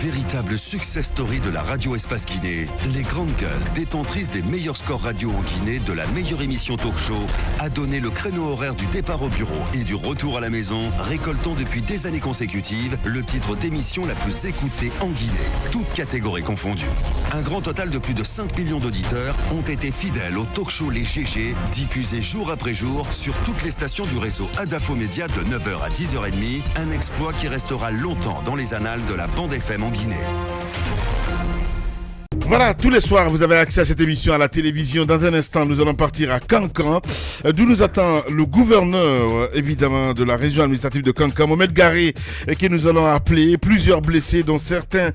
Véritable success story de la radio Espace Guinée, les Grandes Gueules, détentrices des meilleurs scores radio en Guinée de la meilleure émission talk show, a donné le créneau horaire du départ au bureau et du retour à la maison, récoltant depuis des années consécutives le titre d'émission la plus écoutée en Guinée, toutes catégories confondues. Un grand total de plus de 5 millions d'auditeurs ont été fidèles au talk show Les GG, diffusé jour après jour sur toutes les stations du réseau Adafo Média de 9h à 10h30, un exploit qui restera longtemps dans les annales de la bande FM en Guinée. Voilà, tous les soirs, vous avez accès à cette émission à la télévision. Dans un instant, nous allons partir à Kankan, d'où nous attend le gouverneur, évidemment, de la région administrative de Kankan, Mohamed Garé, que nous allons appeler. Plusieurs blessés, dont certains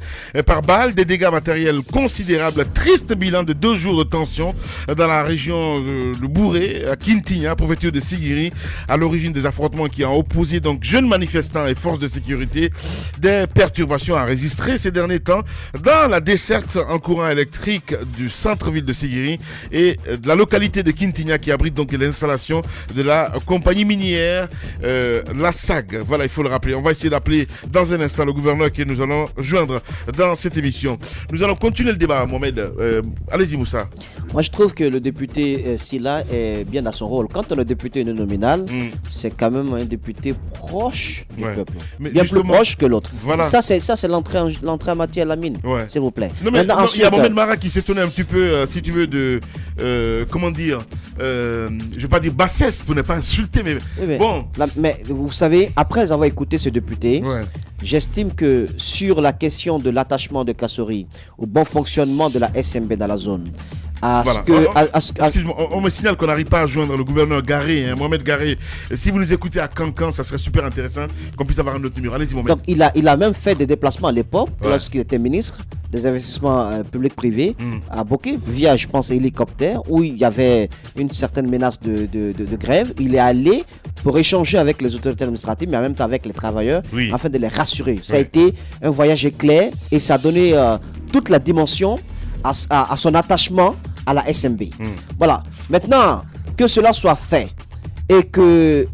par balle, des dégâts matériels considérables. Triste bilan de 2 jours de tension dans la région de Bouré, à Kintigna, préfecture de Sigiri, à l'origine des affrontements qui ont opposé donc jeunes manifestants et forces de sécurité. Des perturbations enregistrées ces derniers temps dans la desserte en courant électrique du centre-ville de Sigiri et de la localité de Kintigna qui abrite donc l'installation de la compagnie minière la SAG. Voilà, il faut le rappeler. On va essayer d'appeler dans un instant le gouverneur que nous allons joindre dans cette émission. Nous allons continuer le débat, Mohamed. Allez-y, Moussa. Moi, je trouve que le député Silla est bien dans son rôle. Quand le député est nominal, c'est quand même un député proche du peuple. Mais bien plus proche que l'autre. Voilà. Ça, c'est l'entrée en matière à la mine, s'il vous plaît. Non, mais il y a Mohamed Mara qui s'étonnait un petit peu, si tu veux, de... comment dire je ne vais pas dire bassesse pour ne pas insulter, mais bon. Mais vous savez, après avoir écouté ce député, j'estime que sur la question de l'attachement de Kassori au bon fonctionnement de la SMB dans la zone, excuse-moi, on me signale qu'on n'arrive pas à joindre le gouverneur Garé, Mohamed Garé. Si vous nous écoutez à Kankan, ça serait super intéressant qu'on puisse avoir un autre numéro. Allez-y, Mohamed. Donc il a même fait des déplacements à l'époque, lorsqu'il était ministre des investissements publics-privés à Boké, via, je pense, hélicoptère, où il y avait une certaine menace de grève. Il est allé pour échanger avec les autorités administratives, mais en même temps avec les travailleurs, afin de les rassurer. Ça a été un voyage éclair et ça a donné toute la dimension à son attachement à la SMB. Voilà. Maintenant, que cela soit fait et que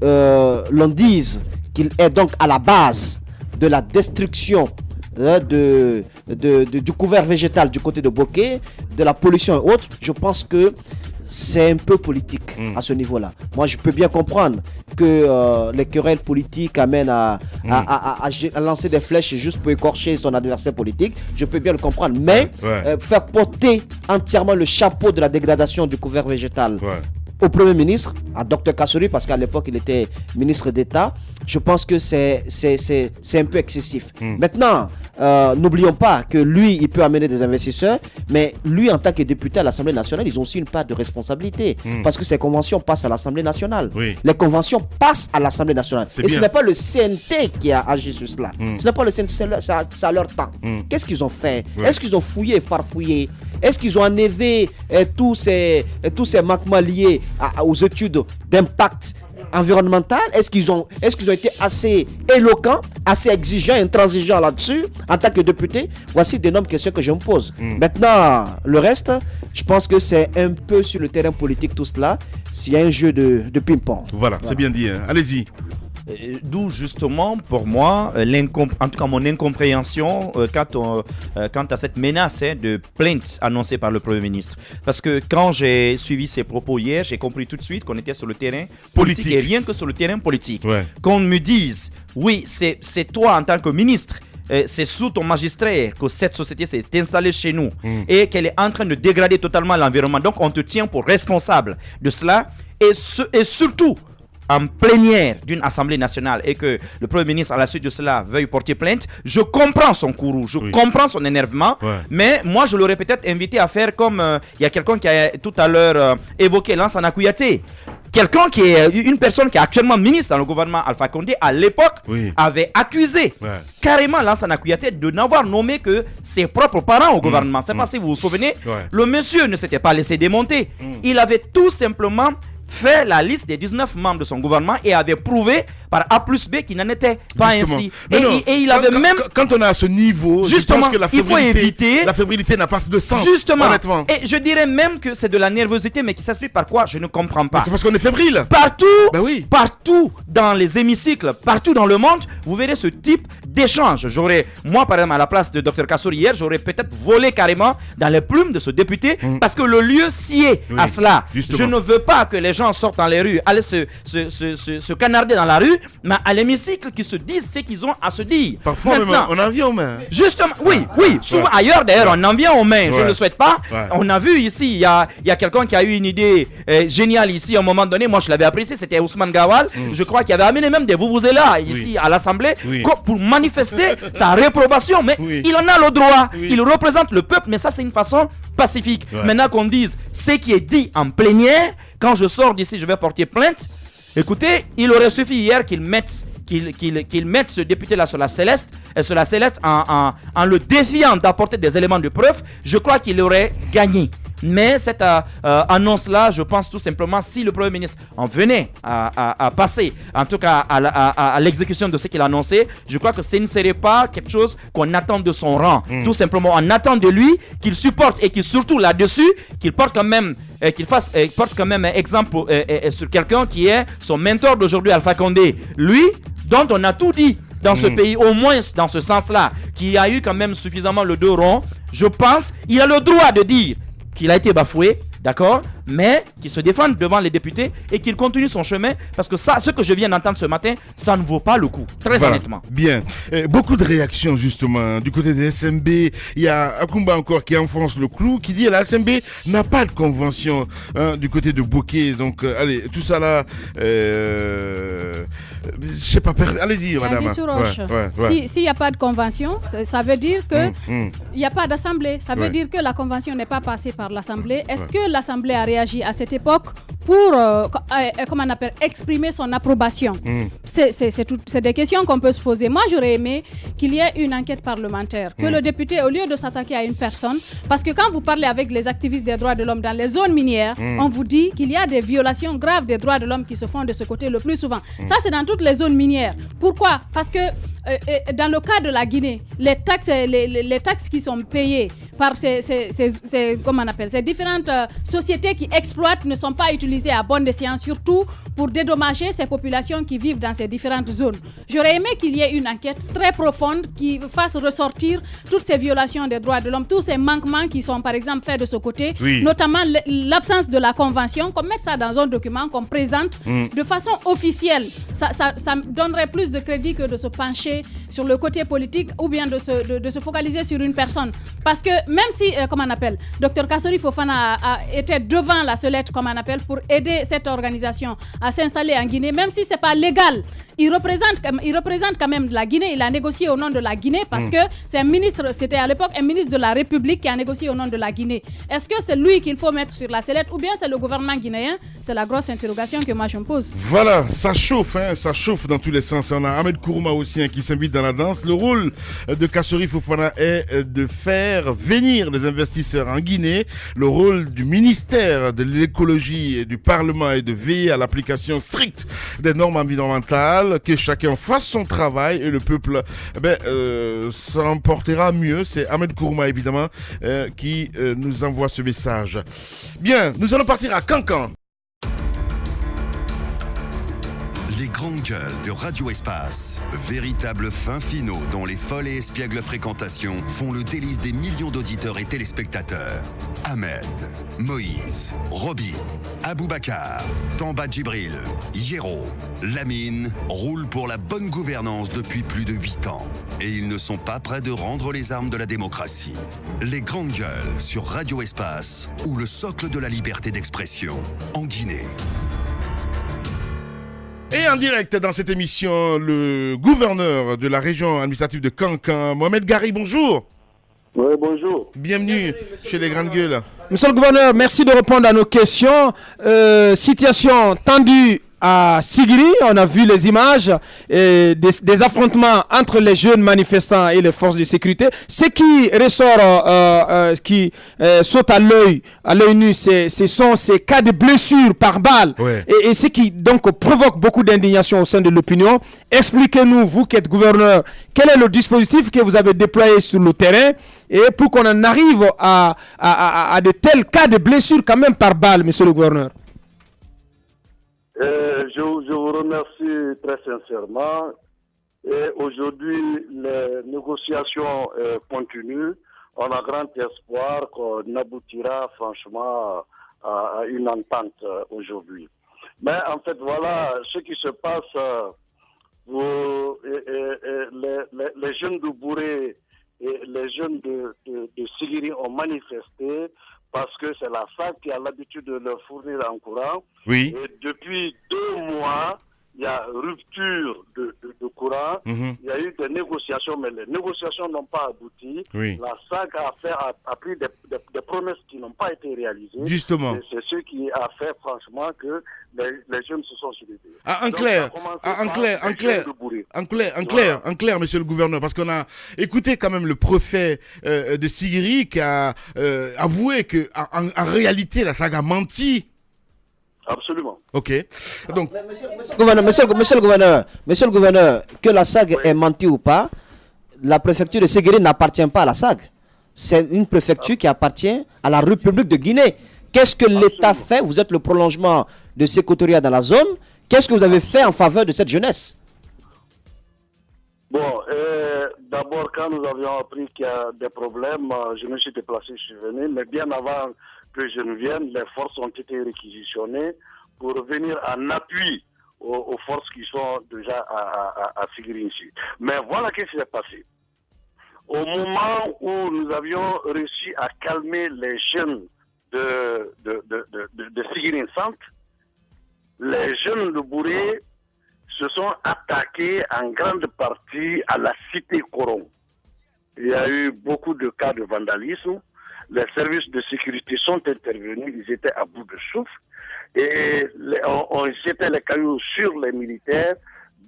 l'on dise qu'il est donc à la base de la destruction du couvert végétal du côté de Boké, de la pollution et autres, je pense que c'est un peu politique à ce niveau-là. Moi, je peux bien comprendre que les querelles politiques amènent à lancer des flèches juste pour écorcher son adversaire politique. Je peux bien le comprendre. Mais faire porter entièrement le chapeau de la dégradation du couvert végétal au Premier ministre, à Dr Kassori, parce qu'à l'époque il était ministre d'État, je pense que c'est un peu excessif. Maintenant, n'oublions pas que lui, il peut amener des investisseurs, mais lui, en tant que député à l'Assemblée nationale, ils ont aussi une part de responsabilité, parce que ces conventions passent à l'Assemblée nationale. Les conventions passent à l'Assemblée nationale. Et ce n'est pas le CNT qui a agi sur cela. Ce n'est pas le CNT, c'est à leur temps. Qu'est-ce qu'ils ont fait? Est-ce qu'ils ont fouillé et farfouillé? Est-ce qu'ils ont enlevé tous ces manquements liés aux études d'impact environnemental? Est-ce qu'ils ont été assez éloquents, assez exigeants, intransigeants là-dessus en tant que député? Voici d'énormes questions que je me pose. Maintenant, le reste, je pense que c'est un peu sur le terrain politique tout cela. S'il y a un jeu de ping-pong. Voilà, c'est bien dit. Allez-y. D'où justement pour moi en tout cas mon incompréhension quant à cette menace de plainte annoncée par le Premier ministre, parce que quand j'ai suivi ses propos hier, j'ai compris tout de suite qu'on était sur le terrain politique et rien que sur le terrain politique. Qu'on me dise oui, c'est toi en tant que ministre, c'est sous ton magistère que cette société s'est installée chez nous et qu'elle est en train de dégrader totalement l'environnement, donc on te tient pour responsable de cela et surtout en plénière d'une assemblée nationale et que le Premier ministre à la suite de cela veuille porter plainte, je comprends son courroux, je comprends son énervement, mais moi je l'aurais peut-être invité à faire comme il y a quelqu'un qui a tout à l'heure évoqué Lansana Kouyaté. Quelqu'un qui est une personne qui est actuellement ministre dans le gouvernement Alpha Condé, à l'époque, avait accusé carrément Lansana Kouyaté de n'avoir nommé que ses propres parents au gouvernement. C'est pas si vous vous souvenez, le monsieur ne s'était pas laissé démonter. Il avait tout simplement fait la liste des 19 membres de son gouvernement et avait prouvé par A plus B qui n'en était pas Justement. ainsi. Et il avait même... Quand on est à ce niveau, Justement, je pense que il faut éviter... la fébrilité n'a pas de sens. Justement. Honnêtement. Et je dirais même que c'est de la nervosité, mais qui s'explique par quoi, je ne comprends pas. C'est parce qu'on est fébrile. Partout, Ben oui. partout dans les hémicycles, partout dans le monde, vous verrez ce type d'échange. Moi par exemple, à la place de Dr Kassouri hier, j'aurais peut-être volé carrément dans les plumes de ce député, parce que le lieu s'y est à cela. Justement. Je ne veux pas que les gens sortent dans les rues, aller se canarder dans la rue, mais à l'hémicycle, qu'ils se disent ce qu'ils ont à se dire. Parfois, même, on en vient aux mains. Justement, oui, souvent ailleurs d'ailleurs, on en vient aux mains, je ne Ouais. le souhaite pas. Ouais. On a vu ici, il y a quelqu'un qui a eu une idée géniale ici à un moment donné, moi je l'avais apprécié, c'était Ousmane Gawal, je crois qu'il avait amené même des vuvuzelas ici à l'Assemblée pour manifester sa réprobation, mais il en a le droit, il représente le peuple, mais ça c'est une façon pacifique. Maintenant qu'on dise ce qui est dit en plénière, quand je sors d'ici je vais porter plainte, écoutez, il aurait suffi hier qu'il mette ce député-là sur la sellette, en le défiant d'apporter des éléments de preuve, je crois qu'il aurait gagné. Mais cette annonce-là, je pense tout simplement, si le Premier ministre en venait à passer, en tout cas à l'exécution de ce qu'il a annoncé, je crois que ce ne serait pas quelque chose qu'on attend de son rang. Tout simplement, on attend de lui qu'il supporte et qu'il surtout là-dessus, qu'il porte quand même porte quand même exemple sur quelqu'un qui est son mentor d'aujourd'hui, Alpha Condé. Lui, dont on a tout dit dans ce pays, au moins dans ce sens-là, qui a eu quand même suffisamment le dos rond, je pense, il a le droit de dire qu'il a été bafoué, d'accord, mais qu'il se défende devant les députés et qu'il continue son chemin, parce que ça, ce que je viens d'entendre ce matin, ça ne vaut pas le coup, très honnêtement. Bien. Beaucoup de réactions justement du côté des SMB. Il y a Akumba encore qui enfonce le clou, qui dit la SMB n'a pas de convention du côté de Bokeh. Donc allez, tout ça là, je sais pas, allez-y madame. S'il n'y a pas de convention, ça veut dire que il n'y a pas d'assemblée. Ça veut dire que la convention n'est pas passée par l'assemblée. Est-ce que l'assemblée a réagi à cette époque pour comment on appelle, exprimer son approbation? C'est des questions qu'on peut se poser. Moi, j'aurais aimé qu'il y ait une enquête parlementaire, que le député, au lieu de s'attaquer à une personne, parce que quand vous parlez avec les activistes des droits de l'homme dans les zones minières, on vous dit qu'il y a des violations graves des droits de l'homme qui se font de ce côté le plus souvent. Ça, c'est dans toutes les zones minières. Pourquoi? Parce que dans le cas de la Guinée, les taxes qui sont payées par comment on appelle, ces différentes sociétés qui exploitent ne sont pas utilisées à bon escient, surtout pour dédommager ces populations qui vivent dans ces différentes zones. J'aurais aimé qu'il y ait une enquête très profonde qui fasse ressortir toutes ces violations des droits de l'homme, tous ces manquements qui sont par exemple faits de ce côté, notamment l'absence de la convention, qu'on mette ça dans un document, qu'on présente de façon officielle. Ça donnerait plus de crédit que de se pencher sur le côté politique ou bien de se focaliser sur une personne. Parce que même si, comment on appelle, Dr Kassouri Fofana était devant la sellette, comme on appelle, pour aider cette organisation à s'installer en Guinée, même si ce n'est pas légal, il représente quand même la Guinée. Il a négocié au nom de la Guinée parce que c'est un ministre, c'était à l'époque un ministre de la République qui a négocié au nom de la Guinée. Est-ce que c'est lui qu'il faut mettre sur la sellette ou bien c'est le gouvernement guinéen? C'est la grosse interrogation que moi je me pose. Voilà, ça chauffe dans tous les sens. On a Ahmed Kourouma aussi qui s'invite dans la danse. Le rôle de Kassouri Fofana est de faire venir les investisseurs en Guinée. Le rôle du ministère de l'écologie et du Parlement est de veiller à l'application stricte des normes environnementales, que chacun fasse son travail et le peuple s'en portera mieux. C'est Ahmed Kourouma évidemment qui nous envoie ce message. Bien, nous allons partir à Cancan. Les grandes gueules de Radio Espace, véritables fins finaux dont les folles et espiègles fréquentations font le délice des millions d'auditeurs et téléspectateurs. Ahmed, Moïse, Roby, Aboubacar, Tamba Djibril, Hiero, Lamine roulent pour la bonne gouvernance depuis plus de 8 ans. Et ils ne sont pas prêts de rendre les armes de la démocratie. Les grandes gueules sur Radio Espace, ou le socle de la liberté d'expression en Guinée. Et en direct dans cette émission, le gouverneur de la région administrative de Cancan, Mohamed Gari, bonjour. Oui, bonjour. Bienvenue chez les grandes gueules. Monsieur le gouverneur, merci de répondre à nos questions. Situation tendue à Sigiri. On a vu les images des affrontements entre les jeunes manifestants et les forces de sécurité. Ce qui ressort, qui saute à l'œil nu, ce sont ces cas de blessures par balle. Ouais. Et ce qui donc provoque beaucoup d'indignation au sein de l'opinion. Expliquez-nous, vous qui êtes gouverneur, quel est le dispositif que vous avez déployé sur le terrain et pour qu'on en arrive à de tels cas de blessures quand même par balle, monsieur le gouverneur. Je vous remercie très sincèrement. Et aujourd'hui, les négociations continuent. On a grand espoir qu'on aboutira franchement à une entente aujourd'hui. Mais en fait, voilà ce qui se passe. Les jeunes de Bouré et les jeunes de Sigiri ont manifesté parce que c'est la SAC qui a l'habitude de leur fournir un courant. Oui. Et depuis 2 mois, il y a rupture de courant. Il y a eu des négociations, mais les négociations n'ont pas abouti. Oui. La SAC a pris des promesses qui n'ont pas été réalisées. Justement. Et c'est ce qui a fait franchement que les jeunes se sont soulevés. En clair, monsieur le gouverneur, parce qu'on a écouté quand même le préfet de Sigiri qui a avoué que en réalité la SAC a menti. Absolument. Ok. Donc, Monsieur le gouverneur, que la SAG ait menti ou pas, la préfecture de Sigiri n'appartient pas à la SAG. C'est une préfecture qui appartient à la République de Guinée. Qu'est-ce que l'État fait? Vous êtes le prolongement de Sécoutoria dans la zone. Qu'est-ce que vous avez fait en faveur de cette jeunesse? Bon, d'abord, quand nous avions appris qu'il y a des problèmes, je me suis déplacé, je suis venu, mais bien avant que je ne vienne, les forces ont été réquisitionnées pour venir en appui aux forces qui sont déjà à Sigiri ici. Mais voilà ce qui s'est passé. Au moment où nous avions réussi à calmer les jeunes de Sigiri Centre, les jeunes de Bouré se sont attaqués en grande partie à la cité Coron. Il y a eu beaucoup de cas de vandalisme. Les services de sécurité sont intervenus, ils étaient à bout de souffle et on jetait les cailloux sur les militaires.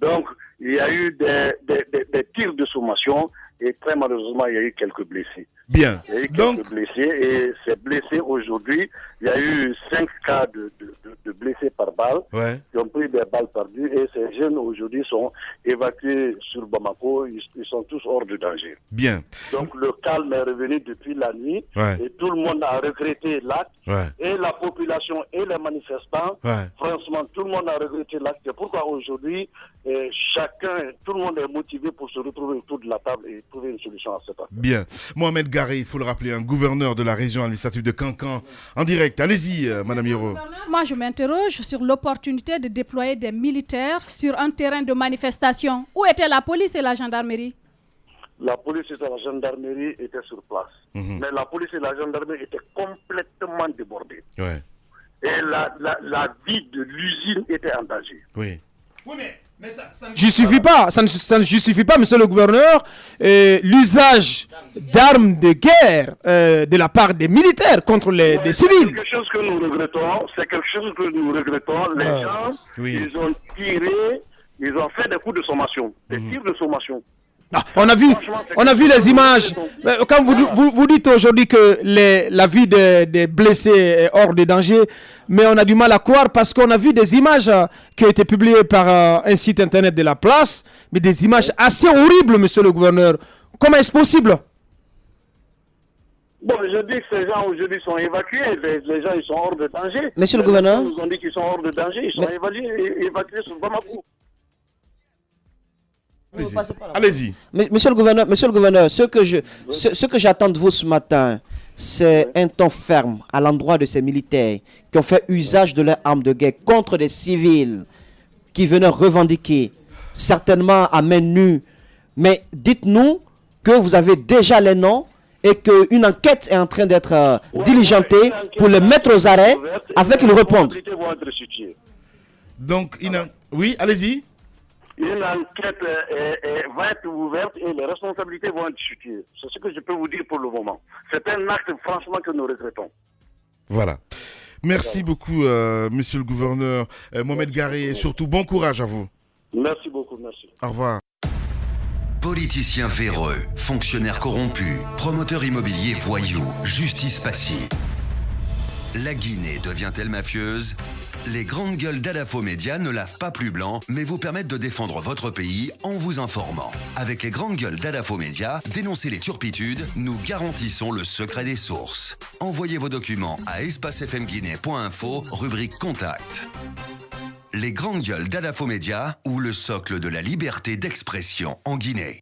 Donc, il y a eu des tirs de sommation et très malheureusement, il y a eu quelques blessés. bien. Il y a eu quelques Donc, blessés et ces blessés aujourd'hui, il y a eu 5 cas de blessés par balle ouais. qui ont pris des balles perdues et ces jeunes aujourd'hui sont évacués sur Bamako, ils sont tous hors de danger. Bien. Donc le calme est revenu depuis la nuit Ouais. et tout le monde a regretté l'acte Ouais. et la population et les manifestants. Ouais. Franchement, tout le monde a regretté l'acte. C'est pourquoi aujourd'hui, tout le monde est motivé pour se retrouver autour de la table et trouver une solution à cette affaire. Bien. Mohamed Garé, il faut le rappeler, un gouverneur de la région administrative de Kankan, en direct. Allez-y, Madame Hiro. Moi, je m'interroge sur l'opportunité de déployer des militaires sur un terrain de manifestation. Où était la police et la gendarmerie? La police et la gendarmerie étaient sur place. Mais la police et la gendarmerie étaient complètement débordées. Ouais. Et la vie de l'usine était en danger. Oui. Oui, mais ça ne justifie pas, ça ne justifie pas, monsieur le gouverneur, l'usage d'armes de guerre de la part des militaires contre des civils. C'est quelque chose que nous regrettons. Les gens, oui. ils ont tiré, ils ont fait des coups de sommation, des tirs de sommation. Ah, on a vu les images. Quand vous dites aujourd'hui que la vie des blessés est hors de danger, mais on a du mal à croire parce qu'on a vu des images qui ont été publiées par un site internet de la place, mais des images assez horribles, monsieur le gouverneur. Comment est-ce possible? Bon, je dis que ces gens aujourd'hui sont évacués, les gens ils sont hors de danger. Monsieur le gouverneur, ils nous ont dit qu'ils sont hors de danger, ils sont évacués sur Bamako. Allez-y. Monsieur le gouverneur, ce que j'attends de vous ce matin, c'est un ton ferme à l'endroit de ces militaires qui ont fait usage de leurs armes de guerre contre des civils qui venaient revendiquer, certainement à main nue. Mais dites-nous que vous avez déjà les noms et qu'une enquête est en train d'être diligentée pour les mettre aux arrêts afin qu'ils répondent. Donc, oui, allez-y. Une enquête va être ouverte et les responsabilités vont être situées. C'est ce que je peux vous dire pour le moment. C'est un acte franchement que nous regrettons. Voilà. Merci beaucoup, monsieur le gouverneur Mohamed Garé, et surtout bon courage à vous. Merci beaucoup, merci. Au revoir. Politiciens véreux, fonctionnaires corrompus, promoteurs immobiliers voyous, justice passive. La Guinée devient-elle mafieuse ? Les grandes gueules d'Adafo Média ne lavent pas plus blanc, mais vous permettent de défendre votre pays en vous informant. Avec les grandes gueules d'Adafo Média, dénoncez les turpitudes, nous garantissons le secret des sources. Envoyez vos documents à espacefmguinée.info, rubrique Contact. Les grandes gueules d'Adafo Média ou le socle de la liberté d'expression en Guinée.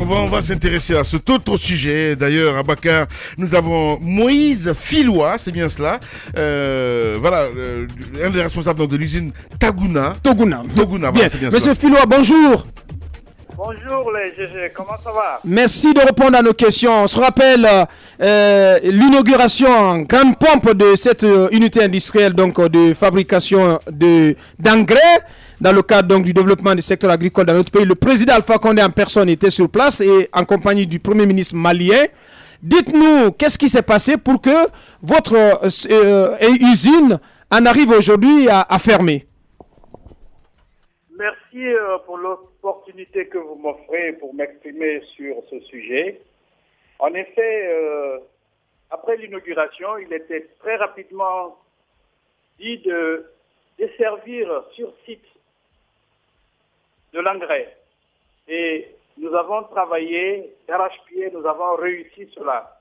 On va s'intéresser à cet autre sujet. D'ailleurs, à Bakar, nous avons Moïse Filois, c'est bien cela. Voilà, un des responsables donc, de l'usine Toguna. Toguna, voilà, bien. c'est bien Monsieur cela. Filois, bonjour. Bonjour les GG, comment ça va? Merci de répondre à nos questions. On se rappelle l'inauguration en grande pompe de cette unité industrielle donc, de fabrication d'engrais dans le cadre donc, du développement du secteur agricole dans notre pays. Le président Alpha Condé en personne était sur place et en compagnie du Premier ministre malien. Dites-nous, qu'est-ce qui s'est passé pour que votre usine en arrive aujourd'hui à fermer? Merci pour l'opportunité que vous m'offrez pour m'exprimer sur ce sujet. En effet, après l'inauguration, il était très rapidement dit de desservir sur site de l'engrais. Et nous avons travaillé d'arrache-pied, nous avons réussi cela.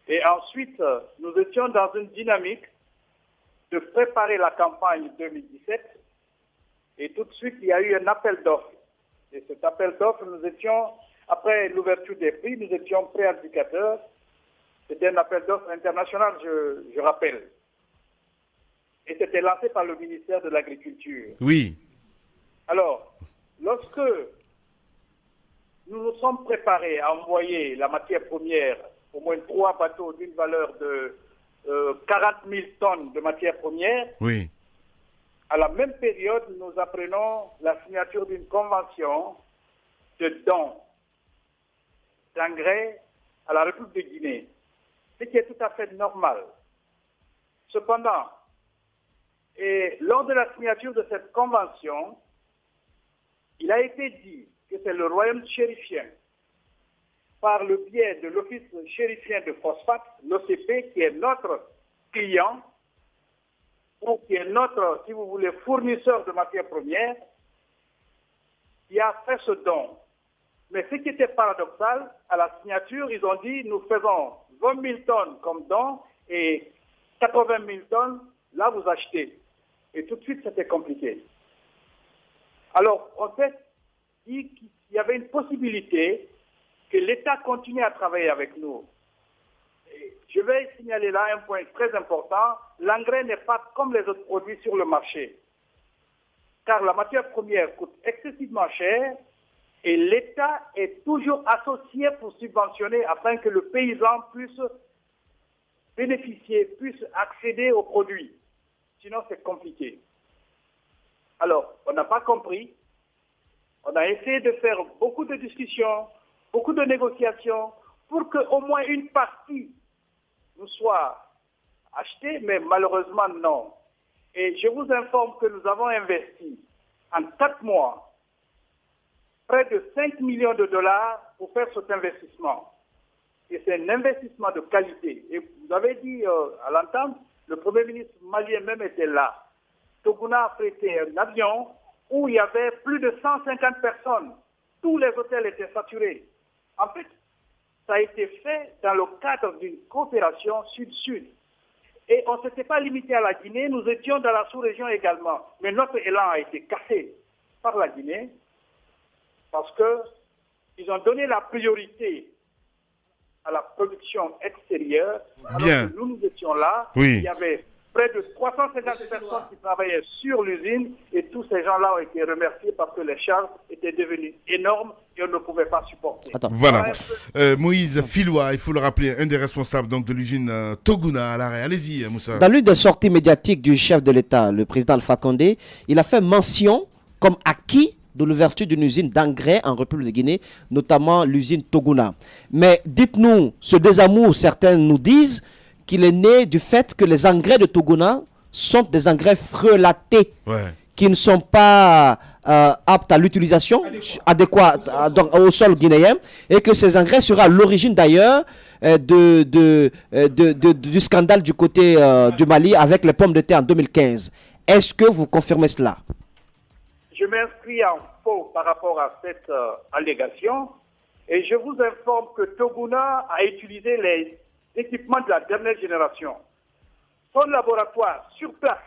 Et ensuite, nous étions dans une dynamique de préparer la campagne 2017. Et tout de suite, il y a eu un appel d'offres. Et cet appel d'offres, nous étions, après l'ouverture des prix, nous étions pré-indicateurs. C'était un appel d'offres international, je rappelle. Et c'était lancé par le ministère de l'Agriculture. Oui. Alors, lorsque nous nous sommes préparés à envoyer la matière première, au moins 3 bateaux d'une valeur de 40 000 tonnes de matière première, Oui. à la même période, nous apprenons la signature d'une convention de don d'engrais à la République de Guinée, ce qui est tout à fait normal. Cependant, et lors de la signature de cette convention, il a été dit que c'est le royaume chérifien, par le biais de l'Office chérifien de phosphate, l'OCP, qui est notre client, ou qui est notre, si vous voulez, fournisseur de matières premières, qui a fait ce don. Mais ce qui était paradoxal, à la signature, ils ont dit, nous faisons 20 000 tonnes comme don et 80 000 tonnes, là vous achetez. Et tout de suite, c'était compliqué. Alors, on s'est dit qu'il y avait une possibilité que l'État continue à travailler avec nous. Je vais signaler là un point très important. L'engrais n'est pas comme les autres produits sur le marché. Car la matière première coûte excessivement cher et l'État est toujours associé pour subventionner afin que le paysan puisse bénéficier, puisse accéder aux produits. Sinon, c'est compliqué. Alors, on n'a pas compris. On a essayé de faire beaucoup de discussions, beaucoup de négociations pour qu'au moins une partie nous soit acheté, mais malheureusement non. Et je vous informe que nous avons investi en 4 mois près de 5 millions de dollars pour faire cet investissement. Et c'est un investissement de qualité. Et vous avez dit à l'entente, le Premier ministre malien même était là. Toguna a prêté un avion où il y avait plus de 150 personnes. Tous les hôtels étaient saturés. En fait, ça a été fait dans le cadre d'une coopération sud-sud. Et on ne s'était pas limité à la Guinée, nous étions dans la sous-région également. Mais notre élan a été cassé par la Guinée parce qu'ils ont donné la priorité à la production extérieure. Bien. Alors que nous étions là, Oui. il y avait près de 350 personnes qui travaillaient sur l'usine et tous ces gens-là ont été remerciés parce que les charges étaient devenues énormes et on ne pouvait pas supporter. Attends. Voilà. Moïse Filois, il faut le rappeler, un des responsables donc, de l'usine Toguna à l'arrêt. Allez-y, Moussa. Dans l'une des sorties médiatiques du chef de l'État, le président Alpha Condé, il a fait mention comme acquis de l'ouverture d'une usine d'engrais en République de Guinée, notamment l'usine Toguna. Mais dites-nous, ce désamour, certains nous disent qu'il est né du fait que les engrais de Togona sont des engrais frelatés qui ne sont pas aptes à l'utilisation adéquate au sol guinéen, et que ces engrais seraient à l'origine d'ailleurs du scandale du côté du Mali avec les pommes de terre en 2015. Est-ce que vous confirmez cela? Je m'inscris en faux par rapport à cette allégation et je vous informe que Toguna a utilisé les équipements de la dernière génération. Son laboratoire sur place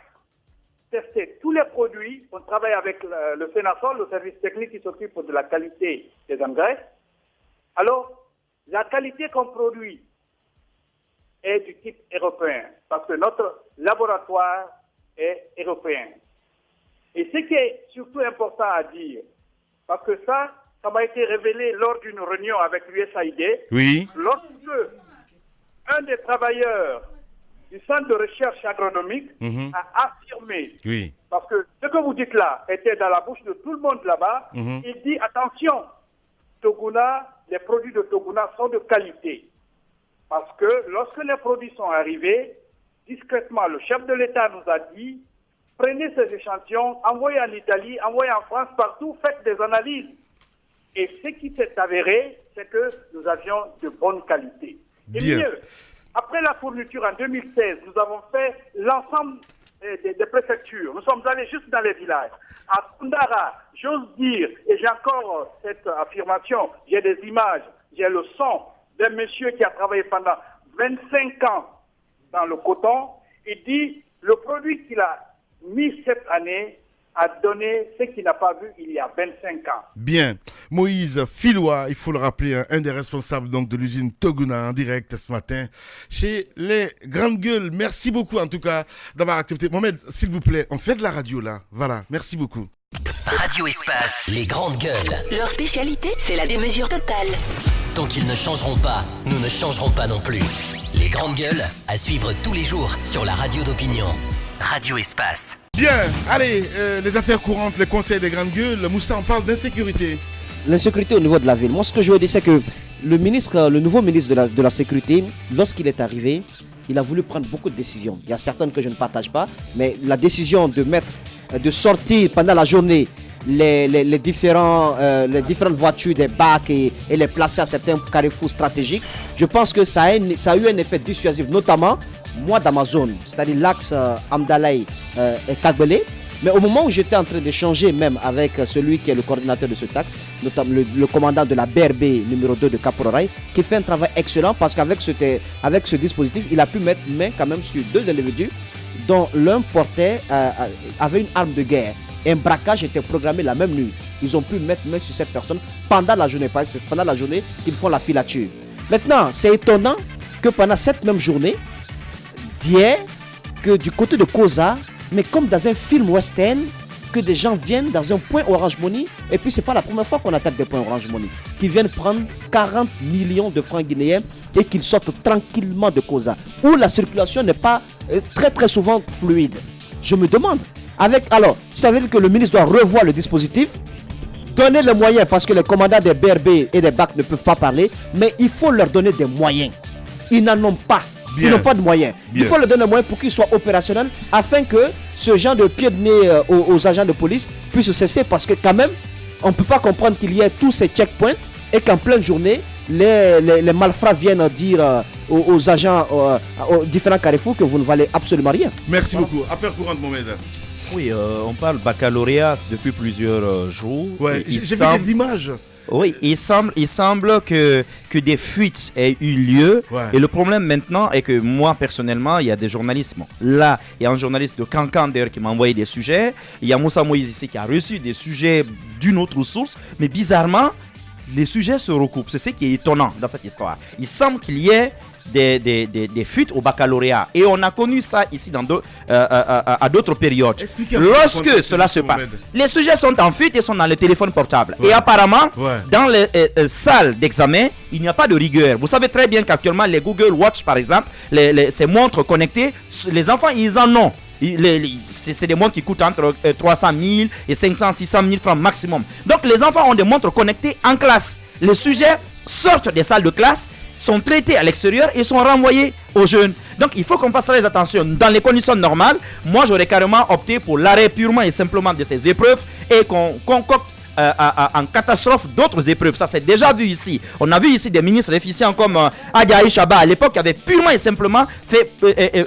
testait tous les produits. On travaille avec le Sénasol, le service technique qui s'occupe de la qualité des engrais. Alors, la qualité qu'on produit est du type européen parce que notre laboratoire est européen. Et ce qui est surtout important à dire, parce que ça m'a été révélé lors d'une réunion avec l'USAID. Oui. Lorsque un des travailleurs du centre de recherche agronomique a affirmé, parce que ce que vous dites là était dans la bouche de tout le monde là-bas, il dit attention, Toguna, les produits de Toguna sont de qualité. Parce que lorsque les produits sont arrivés, discrètement, le chef de l'État nous a dit, prenez ces échantillons, envoyez en Italie, envoyez en France, partout, faites des analyses. Et ce qui s'est avéré, c'est que nous avions de bonne qualité. Et mieux, après la fourniture en 2016, nous avons fait l'ensemble des préfectures. Nous sommes allés juste dans les villages. À Kundara, j'ose dire, et j'ai encore cette affirmation, j'ai des images, j'ai le son d'un monsieur qui a travaillé pendant 25 ans dans le coton. Il dit, le produit qu'il a mis cette année a donné ce qu'il n'a pas vu il y a 25 ans. Bien. Moïse Filois, il faut le rappeler, un des responsables donc, de l'usine Toguna en direct ce matin chez les Grandes Gueules. Merci beaucoup en tout cas d'avoir accepté. Mohamed, s'il vous plaît, on fait de la radio là. Voilà, merci beaucoup. Radio Espace, les Grandes Gueules. Leur spécialité, c'est la démesure totale. Tant qu'ils ne changeront pas, nous ne changerons pas non plus. Les Grandes Gueules, à suivre tous les jours sur la radio d'opinion. Radio Espace. Bien, allez, les affaires courantes, les conseils des Grandes Gueules. Moussa, on parle d'insécurité. L'insécurité au niveau de la ville. Moi, ce que je veux dire, c'est que le nouveau ministre de la Sécurité, lorsqu'il est arrivé, il a voulu prendre beaucoup de décisions. Il y a certaines que je ne partage pas, mais la décision de sortir pendant la journée les différentes voitures des bacs et les placer à certains carrefours stratégiques, je pense que ça a eu un effet dissuasif, notamment moi dans ma zone, c'est-à-dire l'axe Amdalaï et Kagbele. Mais au moment où j'étais en train d'échanger même avec celui qui est le coordinateur de ce taxe, notamment le commandant de la BRB numéro 2 de Caporail, qui fait un travail excellent parce qu'avec ce dispositif, il a pu mettre main quand même sur 2 individus dont l'un avait une arme de guerre. Un braquage était programmé la même nuit. Ils ont pu mettre main sur cette personne pendant la journée, qu'ils font la filature. Maintenant, c'est étonnant que pendant cette même journée, d'hier, que du côté de Koza, mais comme dans un film western, que des gens viennent dans un point Orange Money, et puis c'est pas la première fois qu'on attaque des points Orange Money, qui viennent prendre 40 millions de francs guinéens et qu'ils sortent tranquillement de Koza, où la circulation n'est pas très très souvent fluide. Je me demande, alors, ça veut dire que le ministre doit revoir le dispositif, donner les moyens, parce que les commandants des BRB et des BAC ne peuvent pas parler, mais il faut leur donner des moyens. Ils n'en ont pas. Ils n'ont pas de moyens. Il faut leur donner des moyens pour qu'ils soient opérationnels afin que ce genre de pied de nez aux agents de police puisse cesser, parce que quand même, on ne peut pas comprendre qu'il y ait tous ces checkpoints et qu'en pleine journée, les malfrats viennent dire aux agents aux différents carrefours que vous ne valez absolument rien. Merci beaucoup. Affaire courante, Mohamed. Oui, on parle baccalauréat depuis plusieurs jours. Ouais, j'ai vu des images. Oui, il semble que des fuites aient eu lieu. Ouais. Et le problème maintenant est que moi, personnellement, il y a des journalistes. Là, il y a un journaliste de Cancan d'ailleurs qui m'a envoyé des sujets. Il y a Moussa Moïse ici qui a reçu des sujets d'une autre source. Mais bizarrement, les sujets se recoupent. C'est ce qui est étonnant dans cette histoire. Il semble qu'il y ait des fuites au baccalauréat. Et on a connu ça ici à d'autres périodes. Lorsque cela se passe, les sujets sont en fuite et sont dans le téléphone portable. Ouais. Et apparemment, dans les salles d'examen, il n'y a pas de rigueur. Vous savez très bien qu'actuellement, les Google Watch, par exemple, ces montres connectées, les enfants, ils en ont. C'est des montres qui coûtent entre 300 000 et 500, 600 000 francs maximum. Donc, les enfants ont des montres connectées en classe. Les sujets sortent des salles de classe, sont traités à l'extérieur et sont renvoyés aux jeunes. Donc il faut qu'on fasse très attention. Dans les conditions normales, moi j'aurais carrément opté pour l'arrêt purement et simplement de ces épreuves et qu'on concocte en catastrophe d'autres épreuves. Ça c'est déjà vu ici. On a vu ici des ministres efficients comme Adiaï Chaba à l'époque qui avait purement et simplement fait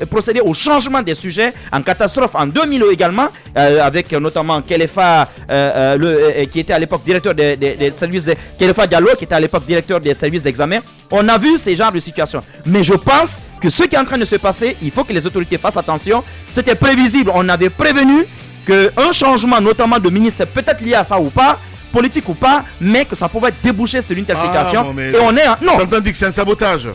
procéder au changement des sujets en catastrophe. En 2000 également, avec notamment Kelefa qui était à l'époque directeur des services, Kelefa Diallo qui était à l'époque directeur des services d'examen. On a vu ces genres de situations. Mais je pense que ce qui est en train de se passer, il faut que les autorités fassent attention. C'était prévisible. On avait prévenu qu'un changement, notamment de ministre, c'est peut-être lié à ça ou pas, politique ou pas, mais que ça pouvait déboucher sur une telle situation. Et on est non. T'entends dire que c'est un sabotage?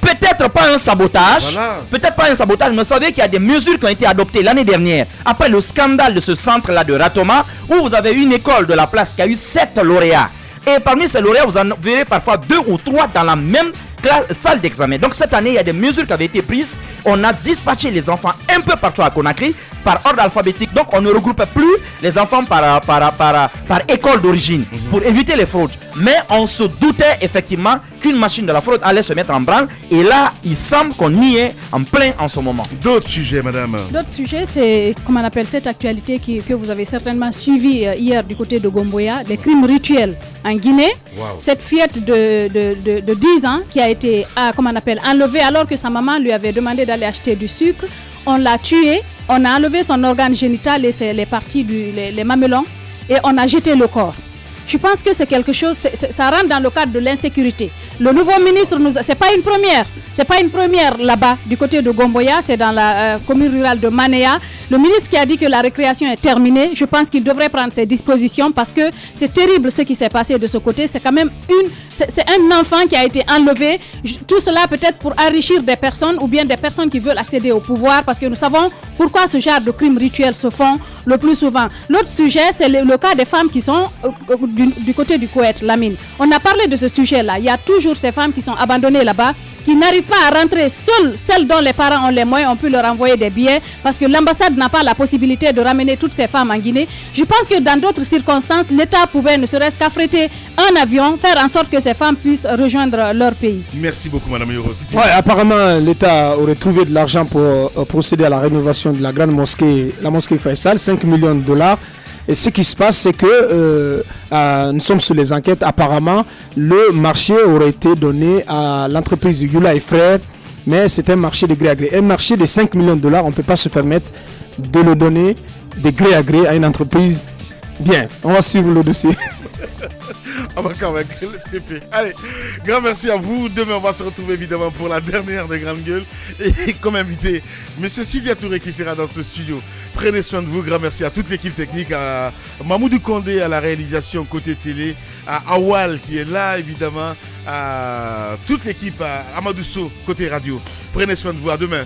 Peut-être pas un sabotage, peut-être pas un sabotage, mais vous savez qu'il y a des mesures qui ont été adoptées l'année dernière, après le scandale de ce centre-là de Ratoma, où vous avez une école de la place qui a eu 7 lauréats. Et parmi ces lauréats, vous en verrez parfois 2 ou 3 dans la même salle d'examen. Donc cette année, il y a des mesures qui avaient été prises. On a dispatché les enfants un peu partout à Conakry par ordre alphabétique. Donc on ne regroupe plus les enfants par école d'origine pour éviter les fraudes. Mais on se doutait effectivement qu'une machine de la fraude allait se mettre en branle. Et là, il semble qu'on y est en plein en ce moment. D'autres sujets, madame? D'autres sujets, c'est, comment on appelle cette actualité que vous avez certainement suivie hier du côté de Gomboya, les crimes rituels en Guinée. Wow. Cette fillette de 10 ans qui a été enlevée alors que sa maman lui avait demandé d'aller acheter du sucre. On l'a tuée, on a enlevé son organe génital et les parties, les mamelons, et on a jeté le corps. Je pense que c'est quelque chose, ça rentre dans le cadre de l'insécurité. Le nouveau ministre, c'est pas une première là-bas, du côté de Gomboya, c'est dans la commune rurale de Manéa. Le ministre qui a dit que la récréation est terminée, je pense qu'il devrait prendre ses dispositions parce que c'est terrible ce qui s'est passé de ce côté. C'est quand même c'est un enfant qui a été enlevé. Tout cela peut-être pour enrichir des personnes ou bien des personnes qui veulent accéder au pouvoir parce que nous savons pourquoi ce genre de crimes rituels se font le plus souvent. L'autre sujet, c'est le cas des femmes qui sont du côté du Koweït, Lamine. On a parlé de ce sujet-là. Il y a toujours ces femmes qui sont abandonnées là-bas, qui n'arrivent pas à rentrer seules, celles dont les parents ont les moyens, on peut leur envoyer des billets parce que l'ambassade n'a pas la possibilité de ramener toutes ces femmes en Guinée. Je pense que dans d'autres circonstances, l'État pouvait ne serait-ce qu'affréter un avion, faire en sorte que ces femmes puissent rejoindre leur pays. Merci beaucoup, madame Yoro. Ouais, apparemment, l'État aurait trouvé de l'argent pour procéder à la rénovation de la grande mosquée, la mosquée Faisal, 5 millions de dollars. Et ce qui se passe, c'est que nous sommes sur les enquêtes. Apparemment, le marché aurait été donné à l'entreprise de Yula et Frères, mais c'est un marché de gré à gré. Un marché de 5 millions de dollars, on ne peut pas se permettre de le donner de gré à gré à une entreprise. Bien, on va suivre le dossier. On va quand même le TP. Allez, grand merci à vous. Demain, on va se retrouver évidemment pour la dernière des Grandes Gueules. Et comme invité, monsieur Sidia Touré qui sera dans ce studio. Prenez soin de vous. Grand merci à toute l'équipe technique, à Mamoudou Kondé à la réalisation côté télé, à Awal qui est là évidemment, à toute l'équipe, à Amadou So côté radio. Prenez soin de vous. À demain.